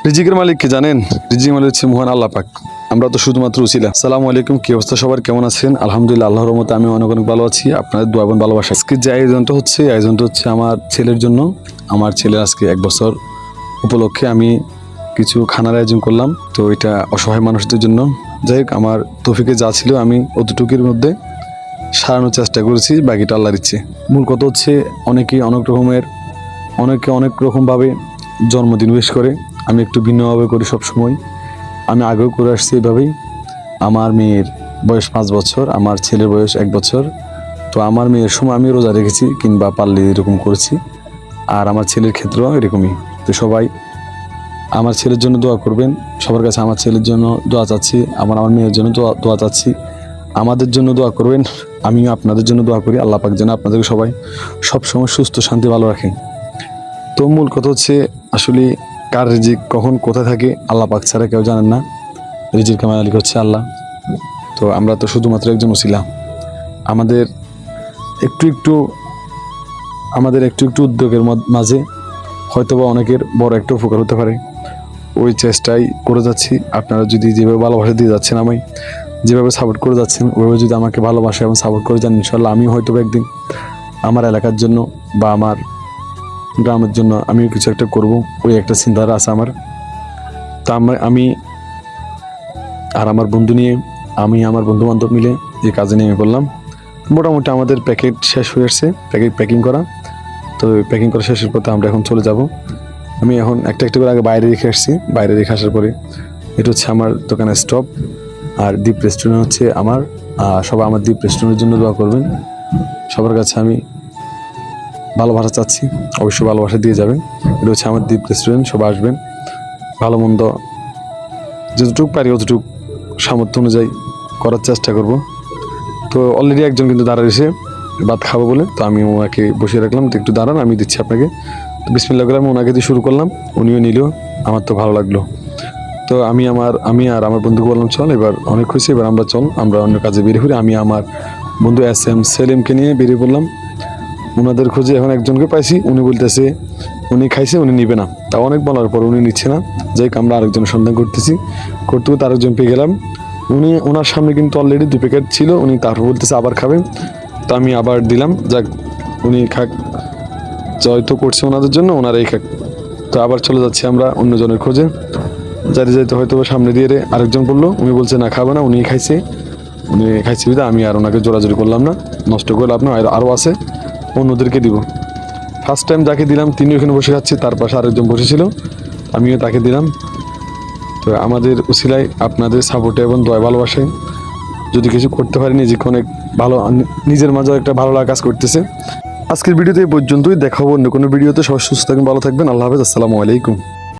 রিজিকের মালিক কে জানেন? রিজিকের মালিক হচ্ছে মহান আল্লাহ পাক। আমরা তো শুধুমাত্র উছিলা। আসসালামু আলাইকুম, কি অবস্থা সবার, কেমন আছেন? আলহামদুলিল্লাহ, আল্লাহর রহমতে আমি অনেক অনেক ভালো আছি। আপনাদের দোয়া এবং ভালোবাসা। আজকে যে আয়োজনটা হচ্ছে আমার ছেলের জন্য। আমার ছেলের আজকে 1 বছর উপলক্ষে আমি কিছু খানার আয়োজন করলাম। তো এটা অসহায় মানুষদের জন্য। যাই হোক, আমার তৌফিকে যা ছিল আমি অতটুকুর মধ্যে সারানোর চেষ্টা করেছি, বাকিটা আল্লাহর ইচ্ছে। মূল কথা হচ্ছে অনেকে অনেক রকমভাবে জন্মদিন উইশ করে। আমি একটু ভিন্নভাবে করি সবসময়। আমি আগেও করে আসছি এভাবেই। আমার মেয়ের বয়স 5 বছর, আমার ছেলের বয়স 1 বছর। তো আমার মেয়ের সময় আমি রোজা রেখেছি কিংবা পারলে এরকম করেছি, আর আমার ছেলের ক্ষেত্রেও এরকমই। তো সবাই আমার ছেলের জন্য দোয়া করবেন। সবার কাছে আমার ছেলের জন্য দোয়া চাচ্ছি, আমার মেয়ের জন্য দোয়া চাচ্ছি। আমাদের জন্য দোয়া করবেন, আমিও আপনাদের জন্য দোয়া করি। আল্লাহ পাক যেন আপনাদেরকে সবাই সবসময় সুস্থ শান্তি ভালো রাখেন। তো মূল কথা হচ্ছে আসলে কার রিজিক কখন কোথায় থাকে আল্লাহ পাক ছাড়া কেউ জানেন না। রিজিকের মালিক হচ্ছে আল্লাহ। তো আমরা তো শুধুমাত্র একজন ওসিলা। আমাদের একটু একটু উদ্যোগের মাঝে হয়তোবা অনেকের বড় একটা উপকার হতে পারে। ওই চেষ্টাই করে যাচ্ছি। আপনারা যদি যেভাবে ভালোবাসা দিয়ে যাচ্ছেন, আমি যেভাবে সাপোর্ট করে যাচ্ছেন, ওইভাবে যদি আমাকে ভালোবাসা এবং সাপোর্ট করে যান, ইনশাল্লাহ আমিও হয়তো একদিন আমার এলাকার জন্য বা আমার গ্রামের জন্য আমিও কিছু একটা করব। ওই একটা চিন্তাধারা আছে আমার। তা আমি আর আমার আমার বন্ধু বান্ধব মিলে এই কাজে নেমে পড়লাম। মোটামুটি আমাদের প্যাকেট শেষ হয়ে আসছে, প্যাকিং করা। তো প্যাকিং করা শেষের পর আমরা এখন চলে যাব। আমি এখন একটা করে আগে বাইরে রেখে আসছি। বাইরে রেখে আসার পরে এটা হচ্ছে আমার দোকানের স্টপ, আর দ্বীপ রেস্টুরেন্ট হচ্ছে আমার। সবাই আমার দ্বীপ রেস্টুরেন্টের জন্য দোয়া করবেন। সবার কাছে আমি ভালোবাসা চাচ্ছি, অবশ্যই ভালোবাসা দিয়ে যাবেন। এটা হচ্ছে আমার দ্বীপ রেস্টুরেন্ট। সবাই আসবেন, ভালো মন্দ যতটুকু পারি অতটুকু সামর্থ্য অনুযায়ী করার চেষ্টা করব। তো অলরেডি একজন কিন্তু দাঁড়া এসে ভাত খাবো বলে, তো আমি ওনাকে বসিয়ে রাখলাম। তো একটু দাঁড়ান, আমি দিচ্ছি আপনাকে। তো বিসমিল্লাহ করে আমি ওনাকে দিয়ে শুরু করলাম, উনিও নিল। আমার তো ভালো লাগলো। তো আমি আর আমার বন্ধুকে বললাম, চল এবার অনেক খুশি, এবার আমরা অন্য কাজে বেরিয়ে পড়ি। আমি আমার বন্ধু SM সেলিমকে নিয়ে বেরিয়ে পড়লাম। ওনাদের খোঁজে এখন একজনকে পাইছি। উনি বলতেছে উনি খাইছে, উনি নিবে না। তা অনেক বলার পর উনি নিচ্ছে না। যাই আমরা আরেকজনের সন্ধান করতে আরেকজন পেয়ে গেলাম। ওনার সামনে কিন্তু অলরেডি 2 প্যাকেট ছিল। উনি তারপর বলতেছে আবার খাবেন। তো আমি আবার দিলাম, যাক উনি খাক, জয় তো করছে ওনাদের জন্য, ওনারাই খাক। তো আবার চলে যাচ্ছি আমরা অন্যজনের খোঁজে। যাইতে হয়তো সামনে দিয়ে আরেকজন বললো, উনি বলছে না খাবে না, উনি খাইছে বিধা আমি আর ওনাকে জোরাজোরি করলাম না, নষ্ট করে লাভ না, আরও আছে, অন্যদেরকে দিব। ফার্স্ট টাইম যাকে দিলাম তিনি ওখানে বসে খাচ্ছে, তার পাশে আরেকজন বসেছিল, আমিও তাকে দিলাম। তো আমাদের উসিলায় আপনাদের সাপোর্টে এবং দয়া ভালোবাসায় যদি কিছু করতে পারি, নিজেকে অনেক ভালো, নিজের মাঝে একটা ভালো লাগা কাজ করতেছে। আজকের ভিডিওতে এই পর্যন্তই। দেখা হবে অন্য কোনো ভিডিওতে। সবাই সুস্থ থাকবেন, ভালো থাকবেন। আল্লাহ হাফেজ, আসসালামু আলাইকুম।